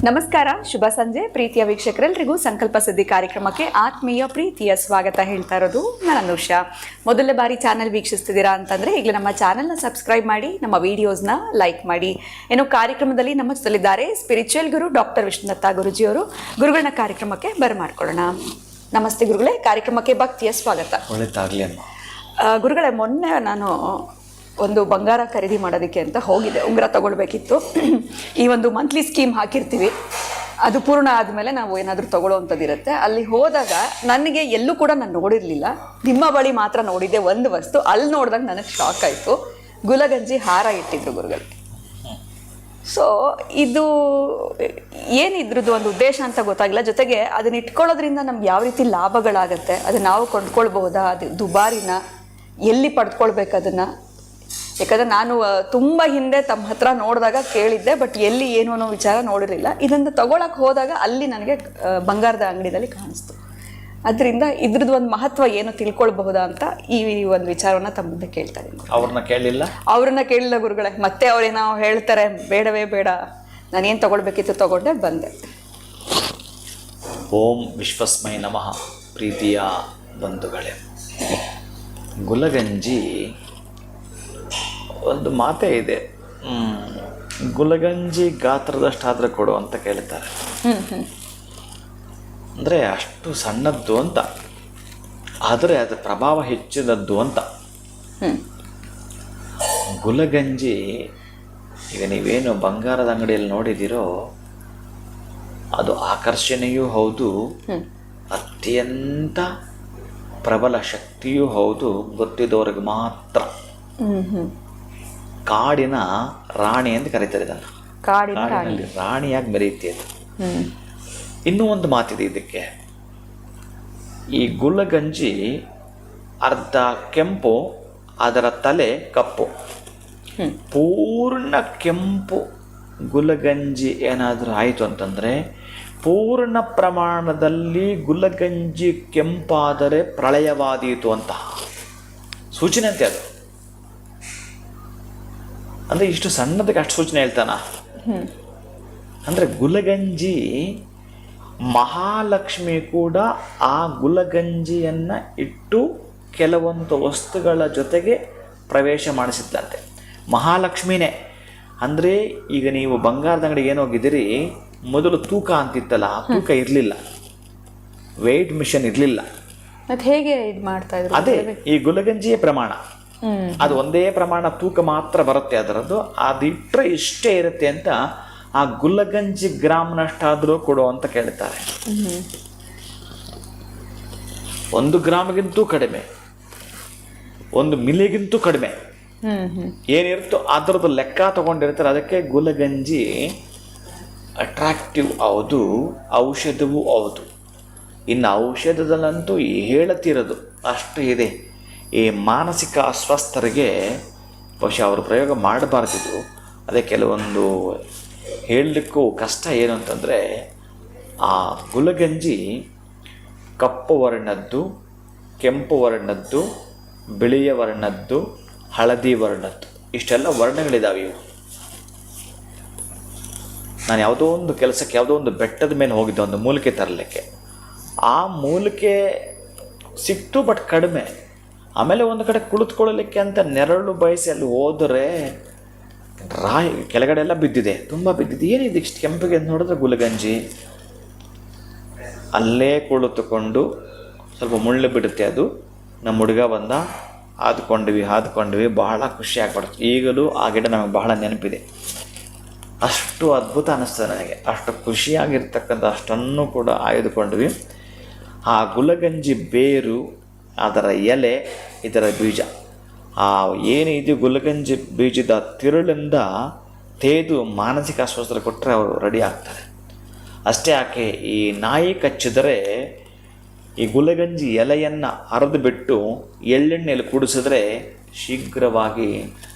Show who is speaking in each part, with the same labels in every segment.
Speaker 1: ನಮಸ್ಕಾರ, ಶುಭ ಸಂಜೆ ಪ್ರೀತಿಯ ವೀಕ್ಷಕರೆಲ್ಲರಿಗೂ ಸಂಕಲ್ಪ ಸಿದ್ಧಿ ಕಾರ್ಯಕ್ರಮಕ್ಕೆ ಆತ್ಮೀಯ ಪ್ರೀತಿಯ ಸ್ವಾಗತ ಹೇಳ್ತಾ ಇರೋದು ನಾನು ಅನುಷಾ. ಮೊದಲ ಬಾರಿ ಚಾನಲ್ ವೀಕ್ಷಿಸ್ತಿದ್ದೀರಾ ಅಂತಂದರೆ ಈಗಲೇ ನಮ್ಮ ಚಾನಲ್ನ ಸಬ್ಸ್ಕ್ರೈಬ್ ಮಾಡಿ, ನಮ್ಮ ವಿಡಿಯೋಸ್ನ ಲೈಕ್ ಮಾಡಿ. ಏನು ಕಾರ್ಯಕ್ರಮದಲ್ಲಿ ನಮ್ಮ ಜೊತೆಲಿದ್ದಾರೆ ಸ್ಪಿರಿಚುವಲ್ ಗುರು ಡಾಕ್ಟರ್ ವಿಷ್ಣುದತ್ತ ಗುರುಜಿಯವರು. ಗುರುಗಳನ್ನ ಕಾರ್ಯಕ್ರಮಕ್ಕೆ ಬರಮಾಡ್ಕೊಳ್ಳೋಣ. ನಮಸ್ತೆ ಗುರುಗಳೇ, ಕಾರ್ಯಕ್ರಮಕ್ಕೆ ಭಕ್ತಿಯ ಸ್ವಾಗತ.
Speaker 2: ಒಳ್ಳೆದಾಗಲಿ ಅಮ್ಮ.
Speaker 1: ಗುರುಗಳೇ, ಮೊನ್ನೆ ನಾನು ಒಂದು ಬಂಗಾರ ಖರೀದಿ ಮಾಡೋದಕ್ಕೆ ಅಂತ ಹೋಗಿದ್ದೆ. ಉಂಗುರ ತಗೊಳ್ಬೇಕಿತ್ತು. ಈ ಒಂದು ಮಂತ್ಲಿ ಸ್ಕೀಮ್ ಹಾಕಿರ್ತೀವಿ, ಅದು ಪೂರ್ಣ ಆದಮೇಲೆ ನಾವು ಏನಾದರೂ ತಗೊಳ್ಳೋವಂಥದ್ದಿರುತ್ತೆ. ಅಲ್ಲಿ ಹೋದಾಗ ನನಗೆ ಎಲ್ಲೂ ಕೂಡ ನಾನು ನೋಡಿರಲಿಲ್ಲ, ನಿಮ್ಮ ಬಳಿ ಮಾತ್ರ ನೋಡಿದ್ದೆ ಒಂದು ವಸ್ತು. ಅಲ್ಲಿ ನೋಡಿದಾಗ ನನಗೆ ಶಾಕ್ ಆಯಿತು. ಗುಲಗಂಜಿ ಹಾರ ಇಟ್ಟಿದ್ರು ಗುರುಗಳಿಗೆ. ಸೊ ಇದು ಏನಿದ್ರದ್ದು ಒಂದು ಉದ್ದೇಶ ಅಂತ ಗೊತ್ತಾಗಿಲ್ಲ. ಜೊತೆಗೆ ಅದನ್ನ ಇಟ್ಕೊಳ್ಳೋದ್ರಿಂದ ನಮ್ಗೆ ಯಾವ ರೀತಿ ಲಾಭಗಳಾಗತ್ತೆ, ಅದನ್ನ ನಾವು ಕೊಂಡ್ಕೊಳ್ಬಹುದಾ, ಅದು ದುಬಾರಿನ, ಎಲ್ಲಿ ಪಡ್ಕೊಳ್ಬೇಕು ಅದನ್ನು? ಯಾಕಂದರೆ ನಾನು ತುಂಬ ಹಿಂದೆ ತಮ್ಮ ಹತ್ರ ನೋಡಿದಾಗ ಕೇಳಿದ್ದೆ, ಬಟ್ ಎಲ್ಲಿ ಏನು ಅನ್ನೋ ವಿಚಾರ ನೋಡಿರಲಿಲ್ಲ. ಇದನ್ನು ತಗೊಳಕ್ಕೆ ಹೋದಾಗ ಅಲ್ಲಿ ನನಗೆ ಬಂಗಾರದ ಅಂಗಡಿಯಲ್ಲಿ ಕಾಣಿಸ್ತು. ಅದರಿಂದ ಇದ್ರದ್ದು ಒಂದು ಮಹತ್ವ ಏನು ತಿಳ್ಕೊಳ್ಬಹುದಾ ಅಂತ ಈ ಒಂದು ವಿಚಾರವನ್ನು ತಮ್ಮ ಮುಂದೆ ಕೇಳ್ತಾ ಇದ್ದೀನಿ. ಅವ್ರನ್ನ ಕೇಳಿಲ್ಲ ಗುರುಗಳೇ. ಮತ್ತೆ ಅವ್ರೇನೋ ಹೇಳ್ತಾರೆ, ಬೇಡವೇ ಬೇಡ, ನಾನೇನು ತಗೊಳ್ಬೇಕಿತ್ತು ತಗೊಂಡೆ ಬಂದೆ.
Speaker 2: ಓಂ ವಿಶ್ವಸ್ಮೈ ನಮಃ. ಪ್ರೀತಿಯ ಬಂಧುಗಳೇ, ಗುಲಗಂಜಿ ಒಂದು ಮಾತೇ ಇದೆ, ಗುಲಗಂಜಿ ಗಾತ್ರದಷ್ಟಾದರೆ ಕೊಡು ಅಂತ ಕೇಳ್ತಾರೆ. ಅಂದರೆ ಅಷ್ಟು ಸಣ್ಣದ್ದು ಅಂತ, ಆದರೆ ಅದರ ಪ್ರಭಾವ ಹೆಚ್ಚಿನದ್ದು ಅಂತ. ಗುಲಗಂಜಿ ಈಗ ನೀವೇನು ಬಂಗಾರದ ಅಂಗಡಿಯಲ್ಲಿ ನೋಡಿದ್ದೀರೋ ಅದು ಆಕರ್ಷಣೆಯೂ ಹೌದು, ಅತ್ಯಂತ ಪ್ರಬಲ ಶಕ್ತಿಯೂ ಹೌದು. ಗೊತ್ತಿದ್ದವ್ರಿಗೆ ಮಾತ್ರ. ಕಾಡಿನ ರಾಣಿ ಅಂತ ಕರೀತಾರೆ ಇದನ್ನು. ಕಾಡಿನಲ್ಲಿ ರಾಣಿಯಾಗಿ ಮೆರೆಯುತ್ತೆ ಅದು. ಇನ್ನೂ ಒಂದು ಮಾತಿದೆ ಇದಕ್ಕೆ. ಈ ಗುಲಗಂಜಿ ಅರ್ಧ ಕೆಂಪು, ಅದರ ತಲೆ ಕಪ್ಪು. ಪೂರ್ಣ ಕೆಂಪು ಗುಲಗಂಜಿ ಏನಾದರೂ ಆಯಿತು ಅಂತಂದರೆ, ಪೂರ್ಣ ಪ್ರಮಾಣದಲ್ಲಿ ಗುಲಗಂಜಿ ಕೆಂಪಾದರೆ ಪ್ರಳಯವಾದೀತು ಅಂತ ಸೂಚನೆ ಅಂತೆ ಅದು. ಅಂದರೆ ಇಷ್ಟು ಸಣ್ಣದಕ್ಕೆ ಅಷ್ಟು ಸೂಚನೆ ಹೇಳ್ತಾನ. ಅಂದರೆ ಗುಲಗಂಜಿ ಮಹಾಲಕ್ಷ್ಮಿ ಕೂಡ ಆ ಗುಲಗಂಜಿಯನ್ನು ಇಟ್ಟು ಕೆಲವೊಂದು ವಸ್ತುಗಳ ಜೊತೆಗೆ ಪ್ರವೇಶ ಮಾಡಿಸಿದ್ದಂತೆ. ಮಹಾಲಕ್ಷ್ಮಿನೇ. ಅಂದರೆ ಈಗ ನೀವು ಬಂಗಾರದ ಅಂಗಡಿಗೆ ಏನು ಹೋಗಿದ್ದೀರಿ, ಮೊದಲು ತೂಕ ಅಂತಿತ್ತಲ್ಲ, ಆ ತೂಕ ಇರಲಿಲ್ಲ, ವೆಯ್ಟ್ ಮಿಷನ್ ಇರಲಿಲ್ಲ.
Speaker 1: ಮತ್ತೆ ಹೇಗೆ ಇದು ಮಾಡ್ತಾ ಇದ್ರು?
Speaker 2: ಅದೇ ಈ ಗುಲಗಂಜಿಯ ಪ್ರಮಾಣ, ಅದು ಒಂದೇ ಪ್ರಮಾಣ ತೂಕ ಮಾತ್ರ ಬರುತ್ತೆ ಅದರದ್ದು. ಅದಿಟ್ಟರೆ ಇಷ್ಟೇ ಇರುತ್ತೆ ಅಂತ ಆ ಗುಲಗಂಜಿ ಗ್ರಾಮ್ನಷ್ಟಾದರೂ ಕೊಡು ಅಂತ ಕೇಳ್ತಾರೆ. 1 ಗ್ರಾಮ್ಗಿಂತೂ ಕಡಿಮೆ, 1 ಮಿಲಿಗಿಂತೂ ಕಡಿಮೆ ಏನಿರುತ್ತೋ ಅದರದ್ದು ಲೆಕ್ಕ ತಗೊಂಡಿರ್ತಾರೆ. ಅದಕ್ಕೆ ಗುಲಗಂಜಿ ಅಟ್ರಾಕ್ಟಿವ್ ಹೌದು, ಔಷಧವೂ ಹೌದು. ಇನ್ನು ಔಷಧದಲ್ಲಂತೂ ಹೇಳತಿರೋದು ಅಷ್ಟು ಇದೆ. ಈ ಮಾನಸಿಕ ಅಸ್ವಸ್ಥರಿಗೆ ಬಹುಶಃ ಅವರು ಪ್ರಯೋಗ ಮಾಡಬಾರ್ದಿದ್ರು. ಅದೇ ಕೆಲವೊಂದು ಹೇಳಲಿಕ್ಕೂ ಕಷ್ಟ. ಏನು ಅಂತಂದರೆ, ಆ ಗುಲಗಂಜಿ ಕಪ್ಪು ವರ್ಣದ್ದು, ಕೆಂಪು ವರ್ಣದ್ದು, ಬಿಳಿಯ ವರ್ಣದ್ದು, ಹಳದಿ ವರ್ಣದ್ದು, ಇಷ್ಟೆಲ್ಲ ವರ್ಣಗಳಿದ್ದಾವೆ. ಇವು ನಾನು ಯಾವುದೋ ಒಂದು ಕೆಲಸಕ್ಕೆ ಯಾವುದೋ ಒಂದು ಬೆಟ್ಟದ ಮೇಲೆ ಹೋಗಿದ್ದೆ ಒಂದು ಮೂಲಿಕೆ ತರಲಿಕ್ಕೆ. ಆ ಮೂಲಿಕೆ ಸಿಕ್ತು, ಬಟ್ ಕಡಿಮೆ. ಆಮೇಲೆ ಒಂದು ಕಡೆ ಕುಳಿತುಕೊಳ್ಳಲಿಕ್ಕೆ ಅಂತ ನೆರಳು ಬಯಸಿ ಅಲ್ಲಿ ಹೋದರೆ ಕೆಳಗಡೆ ಎಲ್ಲ ಬಿದ್ದಿದೆ, ತುಂಬ ಬಿದ್ದಿದೆ. ಏನಿದೆ ಇಷ್ಟು ಕೆಂಪಿಗೆ ಅಂತ ನೋಡಿದ್ರೆ ಗುಲಗಂಜಿ. ಅಲ್ಲೇ ಕುಳಿತುಕೊಂಡು ಸ್ವಲ್ಪ ಮುಳ್ಳು ಬಿಡುತ್ತೆ ಅದು. ನಮ್ಮ ಹುಡುಗ ಬಂದ, ಆದ್ಕೊಂಡ್ವಿ, ಬಹಳ ಖುಷಿ ಆಗ್ಬಿಡ್ತು. ಈಗಲೂ ಆ ಗಿಡ ನಮಗೆ ಬಹಳ ನೆನಪಿದೆ. ಅಷ್ಟು ಅದ್ಭುತ ಅನ್ನಿಸ್ತದೆ ನನಗೆ. ಅಷ್ಟು ಖುಷಿಯಾಗಿರ್ತಕ್ಕಂಥ ಅಷ್ಟನ್ನು ಕೂಡ ಆಯ್ದುಕೊಂಡ್ವಿ. ಆ ಗುಲಗಂಜಿ ಬೇರು, ಅದರ ಎಲೆ, ಇದರ ಬೀಜ, ಆ ಏನಿದೆ ಗುಲಗಂಜಿ ಬೀಜದ ತಿರುಳಿಂದ ತೇದು ಮಾನಸಿಕ ಅಸ್ವಸ್ಥತೆ ಕೊಟ್ಟರೆ ಅವರು ರೆಡಿ ಆಗ್ತಾರೆ. ಅಷ್ಟೇ ಯಾಕೆ, ಈ ನಾಯಿ ಕಚ್ಚಿದರೆ ಈ ಗುಲಗಂಜಿ ಎಲೆಯನ್ನು ಅರೆದು ಬಿಟ್ಟು ಎಳ್ಳೆಣ್ಣೆಯಲ್ಲಿ ಕುಡಿಸಿದ್ರೆ ಶೀಘ್ರವಾಗಿ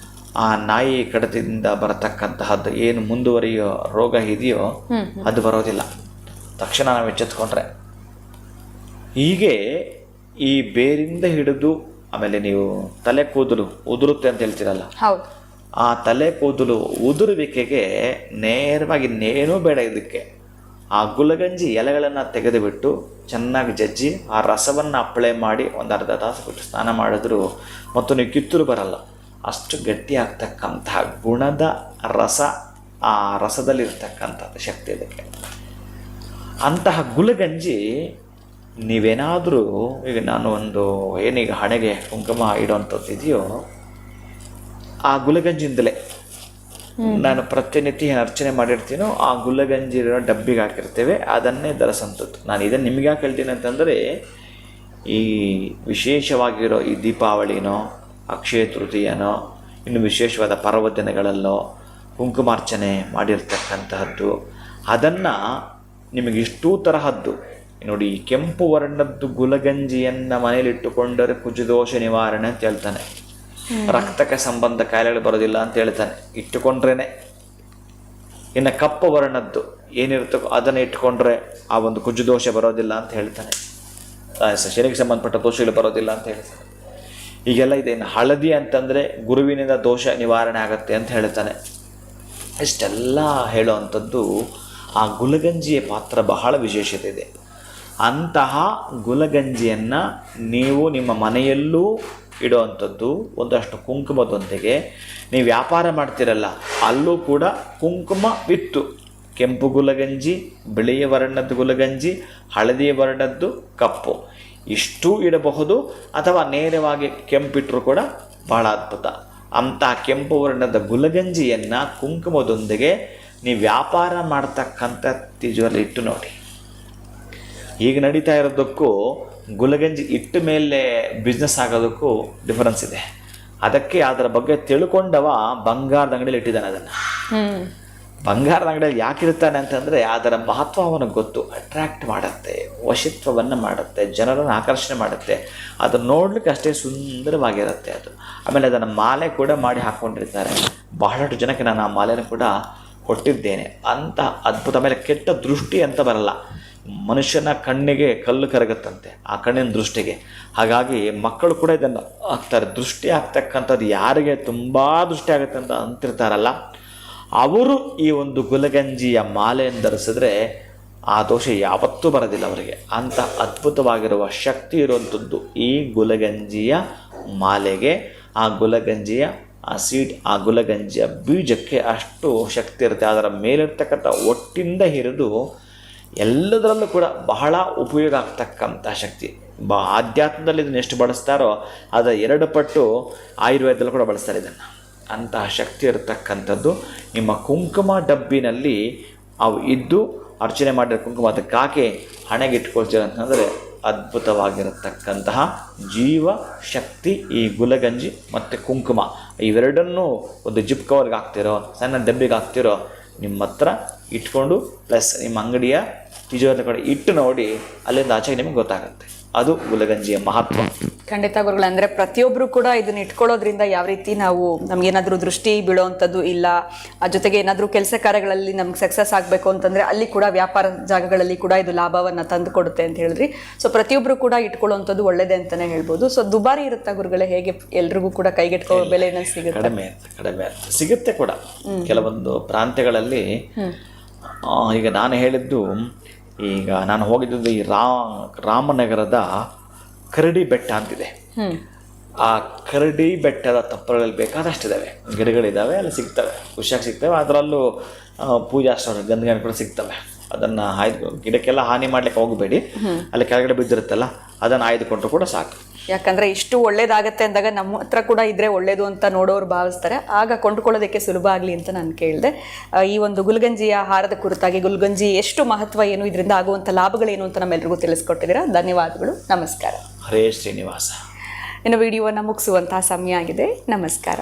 Speaker 2: ಆ ನಾಯಿ ಕಡತದಿಂದ ಬರತಕ್ಕಂತಹದ್ದು ಏನು ಮುಂದುವರಿಯೋ ರೋಗ ಇದೆಯೋ ಅದು ಬರೋದಿಲ್ಲ, ತಕ್ಷಣ ನಾವು ಎಚ್ಚೆತ್ಕೊಂಡ್ರೆ. ಹೀಗೆ ಈ ಬೇರಿಂದ ಹಿಡಿದು ಆಮೇಲೆ ನೀವು ತಲೆ ಕೂದಲು ಉದುರುತ್ತೆ ಅಂತ ಹೇಳ್ತೀರಲ್ಲ, ಆ ತಲೆ ಕೂದಲು ಉದುರುವಿಕೆಗೆ ನೇರವಾಗಿ ಇನ್ನೇನೂ ಬೇಡ ಇದಕ್ಕೆ. ಆ ಗುಲಗಂಜಿ ಎಲೆಗಳನ್ನು ತೆಗೆದುಬಿಟ್ಟು ಚೆನ್ನಾಗಿ ಜಜ್ಜಿ ಆ ರಸವನ್ನು ಅಪ್ಲೈ ಮಾಡಿ ಒಂದು ಅರ್ಧ ತಾಸು ಬಿಟ್ಟು ಸ್ನಾನ ಮಾಡಿದ್ರು ಮತ್ತು ನೀವು ಕಿತ್ತೂರು ಬರಲ್ಲ, ಅಷ್ಟು ಗಟ್ಟಿಯಾಗ್ತಕ್ಕಂತಹ ಗುಣದ ರಸ, ಆ ರಸದಲ್ಲಿರ್ತಕ್ಕಂಥದ್ದು ಶಕ್ತಿ ಇದಕ್ಕೆ. ಅಂತಹ ಗುಲಗಂಜಿ ನೀವೇನಾದರೂ, ಈಗ ನಾನು ಒಂದು ಏನೀಗ ಹಣೆಗೆ ಕುಂಕುಮ ಇಡೋವಂಥದ್ದು ಇದೆಯೋ ಆ ಗುಲಗಂಜಿಯಿಂದಲೇ ನಾನು ಪ್ರತಿನಿತ್ಯ ಅರ್ಚನೆ ಮಾಡಿರ್ತೀನೋ ಆ ಗುಲಗಂಜಿರೋ ಡಬ್ಬಿಗೆ ಹಾಕಿರ್ತೇವೆ, ಅದನ್ನೇ ಧರಿಸಂಥದ್ದು. ನಾನು ಇದನ್ನು ನಿಮಗೆ ಯಾಕೆ ಹೇಳ್ತೀನಿ ಅಂತಂದರೆ, ಈ ವಿಶೇಷವಾಗಿರೋ ಈ ದೀಪಾವಳಿನೋ ಅಕ್ಷಯ ತೃತೀಯನೋ ಇನ್ನು ವಿಶೇಷವಾದ ಪರ್ವದಿನಗಳಲ್ಲೋ ಕುಂಕುಮಾರ್ಚನೆ ಮಾಡಿರ್ತಕ್ಕಂತಹದ್ದು, ಅದನ್ನು ನಿಮಗೆ ಇಷ್ಟೂ ತರಹದ್ದು ನೋಡಿ. ಕೆಂಪು ವರ್ಣದ್ದು ಗುಲಗಂಜಿಯನ್ನು ಮನೇಲಿಟ್ಟುಕೊಂಡರೆ ಕುಜದೋಷ ನಿವಾರಣೆ ಅಂತ ಹೇಳ್ತಾನೆ. ರಕ್ತಕ್ಕೆ ಸಂಬಂಧ ಕಾಯಿಲೆಗಳು ಬರೋದಿಲ್ಲ ಅಂತ ಹೇಳ್ತಾನೆ ಇಟ್ಟುಕೊಂಡ್ರೇನೆ. ಇನ್ನು ಕಪ್ಪು ವರ್ಣದ್ದು ಏನಿರುತ್ತೋ ಅದನ್ನು ಇಟ್ಕೊಂಡ್ರೆ ಆ ಒಂದು ಕುಜದೋಷ ಬರೋದಿಲ್ಲ ಅಂತ ಹೇಳ್ತಾನೆ. ಶನಿಗೆ ಸಂಬಂಧಪಟ್ಟ ದೋಷಗಳು ಬರೋದಿಲ್ಲ ಅಂತ ಹೇಳ್ತಾನೆ. ಈಗೆಲ್ಲ ಇದೆ. ಇನ್ನು ಹಳದಿ ಅಂತಂದರೆ ಗುರುವಿನಿಂದ ದೋಷ ನಿವಾರಣೆ ಆಗುತ್ತೆ ಅಂತ ಹೇಳ್ತಾನೆ. ಇಷ್ಟೆಲ್ಲ ಹೇಳೋವಂಥದ್ದು ಆ ಗುಲಗಂಜಿಯ ಪಾತ್ರ ಬಹಳ ವಿಶೇಷತೆ ಇದೆ. ಅಂತಹ ಗುಲಗಂಜಿಯನ್ನು ನೀವು ನಿಮ್ಮ ಮನೆಯಲ್ಲೂ ಇಡುವಂಥದ್ದು. ಒಂದಷ್ಟು ಕುಂಕುಮದೊಂದಿಗೆ ನೀವು ವ್ಯಾಪಾರ ಮಾಡ್ತಿರಲ್ಲ, ಅಲ್ಲೂ ಕೂಡ ಕುಂಕುಮ ಬಿತ್ತು, ಕೆಂಪು ಗುಲಗಂಜಿ, ಬಿಳಿಯ ವರ್ಣದ್ದು ಗುಲಗಂಜಿ, ಹಳದಿಯ ವರ್ಣದ್ದು, ಕಪ್ಪು, ಇಷ್ಟೂ ಇಡಬಹುದು. ಅಥವಾ ನೇರವಾಗಿ ಕೆಂಪಿಟ್ಟರು ಕೂಡ ಬಹಳ ಅದ್ಭುತ. ಅಂತಹ ಕೆಂಪು ವರ್ಣದ ಗುಲಗಂಜಿಯನ್ನು ಕುಂಕುಮದೊಂದಿಗೆ ನೀವು ವ್ಯಾಪಾರ ಮಾಡ್ತಕ್ಕಂಥ ತಿಜೋರಲ್ಲಿ ಇಟ್ಟು ನೋಡಿ. ಈಗ ನಡೀತಾ ಇರೋದಕ್ಕೂ ಗುಲಗಂಜಿ ಇಟ್ಟ ಮೇಲೆ ಬಿಸ್ನೆಸ್ ಆಗೋದಕ್ಕೂ ಡಿಫರೆನ್ಸ್ ಇದೆ. ಅದಕ್ಕೆ ಅದರ ಬಗ್ಗೆ ತಿಳ್ಕೊಂಡವ ಬಂಗಾರದ ಅಂಗಡಿಯಲ್ಲಿ ಇಟ್ಟಿದ್ದಾನೆ. ಅದನ್ನು ಬಂಗಾರದ ಅಂಗಡಿಯಲ್ಲಿ ಯಾಕಿರ್ತಾನೆ ಅಂತಂದರೆ ಅದರ ಮಹತ್ವ ಅವನಿಗೆ ಗೊತ್ತು. ಅಟ್ರ್ಯಾಕ್ಟ್ ಮಾಡುತ್ತೆ, ವಶಿತ್ವವನ್ನು ಮಾಡುತ್ತೆ, ಜನರನ್ನು ಆಕರ್ಷಣೆ ಮಾಡುತ್ತೆ. ಅದನ್ನು ನೋಡ್ಲಿಕ್ಕೆ ಅಷ್ಟೇ ಸುಂದರವಾಗಿರುತ್ತೆ ಅದು. ಆಮೇಲೆ ಅದನ್ನು ಮಾಲೆ ಕೂಡ ಮಾಡಿ ಹಾಕ್ಕೊಂಡಿರ್ತಾರೆ. ಬಹಳಷ್ಟು ಜನಕ್ಕೆ ನಾನು ಆ ಮಾಲೆಯನ್ನು ಕೂಡ ಕೊಟ್ಟಿದ್ದೇನೆ. ಅಂತ ಅದ್ಭುತ. ಆಮೇಲೆ ಕೆಟ್ಟ ದೃಷ್ಟಿ ಅಂತ ಬರಲ್ಲ. ಮನುಷ್ಯನ ಕಣ್ಣಿಗೆ ಕಲ್ಲು ಕರಗುತ್ತಂತೆ, ಆ ಕಣ್ಣಿನ ದೃಷ್ಟಿಗೆ. ಹಾಗಾಗಿ ಮಕ್ಕಳು ಕೂಡ ಇದನ್ನು ಆಗ್ತಾರೆ. ದೃಷ್ಟಿ ಆಗ್ತಕ್ಕಂಥದ್ದು ಯಾರಿಗೆ ತುಂಬ ದೃಷ್ಟಿ ಆಗುತ್ತೆ ಅಂತ ಅಂತಿರ್ತಾರಲ್ಲ, ಅವರು ಈ ಒಂದು ಗುಲಗಂಜಿಯ ಮಾಲೆಯನ್ನು ಧರಿಸಿದ್ರೆ ಆ ದೋಷ ಯಾವತ್ತೂ ಬರೋದಿಲ್ಲ ಅವರಿಗೆ. ಅಂಥ ಅದ್ಭುತವಾಗಿರುವ ಶಕ್ತಿ ಇರುವಂಥದ್ದು ಈ ಗುಲಗಂಜಿಯ ಮಾಲೆಗೆ. ಆ ಗುಲಗಂಜಿಯ ಆ ಸೀಡ್, ಆ ಗುಲಗಂಜಿಯ ಬೀಜಕ್ಕೆ ಅಷ್ಟು ಶಕ್ತಿ ಇರುತ್ತೆ. ಅದರ ಮೇಲಿರ್ತಕ್ಕಂಥ ಒಟ್ಟಿಂದ ಹಿಡಿದು ಎಲ್ಲದರಲ್ಲೂ ಕೂಡ ಬಹಳ ಉಪಯೋಗ ಆಗ್ತಕ್ಕಂಥ ಶಕ್ತಿ. ಆಧ್ಯಾತ್ಮದಲ್ಲಿ ಇದನ್ನು ಎಷ್ಟು ಬಳಸ್ತಾರೋ ಅದರ 2 ಪಟ್ಟು ಆಯುರ್ವೇದದಲ್ಲೂ ಕೂಡ ಬಳಸ್ತಾರೆ ಇದನ್ನು. ಅಂತಹ ಶಕ್ತಿ ಇರತಕ್ಕಂಥದ್ದು ನಿಮ್ಮ ಕುಂಕುಮ ಡಬ್ಬಿನಲ್ಲಿ ಅವು ಇದ್ದು ಅರ್ಚನೆ ಮಾಡಿರೋ ಕುಂಕುಮ ಅದಕ್ಕೆ ಹಾಕಿ ಹಣೆಗೆ ಇಟ್ಕೊಳ್ತೀರ ಅಂತಂದರೆ ಅದ್ಭುತವಾಗಿರತಕ್ಕಂತಹ ಜೀವ ಶಕ್ತಿ ಈ ಗುಲಗಂಜಿ ಮತ್ತು ಕುಂಕುಮ ಇವೆರಡನ್ನೂ ಒಂದು ಜಿಪ್ ಕವರ್ಗೆ ಹಾಕ್ತಿರೋ, ಸಣ್ಣ ಡಬ್ಬಿಗೆ ಹಾಕ್ತಿರೋ, ನಿಮ್ಮ ಹತ್ರ ಇಟ್ಕೊಂಡು ಪ್ಲಸ್ ನಿಮ್ಮ ಅಂಗಡಿಯ ತಿಜೋರಿ ಕಡೆ ಇಟ್ಟು ನೋಡಿ, ಅಲ್ಲಿಂದ ಆಚೆಗೆ ನಿಮಗೆ ಗೊತ್ತಾಗುತ್ತೆ. ಅದು ಗುಲಗಂಜಿಯ ಮಹತ್ವ.
Speaker 1: ಖಂಡಿತ ಗುರುಗಳು. ಅಂದರೆ ಪ್ರತಿಯೊಬ್ಬರು ಕೂಡ ಇದನ್ನ ಇಟ್ಕೊಳ್ಳೋದ್ರಿಂದ ಯಾವ ರೀತಿ ನಾವು ನಮಗೇನಾದರೂ ದೃಷ್ಟಿ ಬೀಳೋವಂಥದ್ದು ಇಲ್ಲ, ಆ ಜೊತೆಗೆ ಏನಾದರೂ ಕೆಲಸ ಕಾರ್ಯಗಳಲ್ಲಿ ನಮ್ಗೆ ಸಕ್ಸಸ್ ಆಗಬೇಕು ಅಂತಂದರೆ ಅಲ್ಲಿ ಕೂಡ ವ್ಯಾಪಾರ ಜಾಗಗಳಲ್ಲಿ ಕೂಡ ಇದು ಲಾಭವನ್ನು ತಂದು ಕೊಡುತ್ತೆ ಅಂತ ಹೇಳಿದ್ರಿ. ಸೊ ಪ್ರತಿಯೊಬ್ಬರು ಕೂಡ ಇಟ್ಕೊಳ್ಳೋವಂಥದ್ದು ಒಳ್ಳೇದೇ ಅಂತಲೇ ಹೇಳ್ಬೋದು. ಸೊ ದುಬಾರಿ ಇರುತ್ತಾ ಗುರುಗಳೇ? ಹೇಗೆ ಎಲ್ರಿಗೂ ಕೂಡ ಕೈಗೆಟ್ಕೋ ಬೆಲೆನಲ್ಲಿ ಸಿಗುತ್ತೆ?
Speaker 2: ಕಡಿಮೆ ಸಿಗುತ್ತೆ ಕೂಡ ಕೆಲವೊಂದು ಪ್ರಾಂತ್ಯಗಳಲ್ಲಿ. ಈಗ ನಾನು ಹೇಳಿದ್ದು, ಈಗ ನಾನು ಹೋಗಿದ್ದು ಈ ರಾಮನಗರದ ಕರಡಿ ಬೆಟ್ಟ ಅಂತಿದೆ. ಆ ಕರಡಿ ಬೆಟ್ಟದ ತಪ್ಪಲಲ್ಲಿ ಬೇಕಾದಷ್ಟಿದ್ದಾವೆ, ಗಿಡಗಳಿದ್ದಾವೆ, ಅಲ್ಲಿ ಸಿಗ್ತವೆ, ಖುಷಿಯಾಗಿ ಸಿಗ್ತವೆ. ಅದರಲ್ಲೂ ಪೂಜಾ ಗಂಧಗಾನ ಕೂಡ ಸಿಗ್ತವೆ. ಅದನ್ನು ಗಿಡಕ್ಕೆಲ್ಲ ಹಾನಿ ಮಾಡ್ಲಿಕ್ಕೆ ಹೋಗಬೇಡಿ. ಅಲ್ಲಿ ಕೆಳಗಡೆ ಬಿದ್ದಿರುತ್ತಲ್ಲ ಅದನ್ನು ಆಯ್ದುಕೊಂಡ್ರು ಕೂಡ ಸಾಕು.
Speaker 1: ಯಾಕಂದ್ರೆ ಇಷ್ಟು ಒಳ್ಳೇದಾಗತ್ತೆ ಅಂದಾಗ ನಮ್ಮ ಹತ್ರ ಕೂಡ ಇದ್ರೆ ಒಳ್ಳೇದು ಅಂತ ನೋಡೋರು ಭಾವಿಸ್ತಾರೆ. ಆಗ ಕೊಂಡುಕೊಳ್ಳೋದಕ್ಕೆ ಸುಲಭ ಆಗಲಿ ಅಂತ ನಾನು ಕೇಳಿದೆ. ಈ ಒಂದು ಗುಲ್ಗಂಜಿಯ ಆಹಾರದ ಕುರಿತಾಗಿ, ಗುಲ್ಗಂಜಿ ಎಷ್ಟು ಮಹತ್ವ ಏನು, ಇದರಿಂದ ಆಗುವಂಥ ಲಾಭಗಳೇನು ಅಂತ ನಮ್ಮೆಲ್ಲರಿಗೂ ತಿಳಿಸ್ಕೊಟ್ಟಿದ್ದೀರಾ. ಧನ್ಯವಾದಗಳು. ನಮಸ್ಕಾರ.
Speaker 2: ಹರೇ ಶ್ರೀನಿವಾಸ.
Speaker 1: ಇನ್ನು ವಿಡಿಯೋವನ್ನು ಮುಗಿಸುವಂತಹ ಸಮಯ ಆಗಿದೆ. ನಮಸ್ಕಾರ.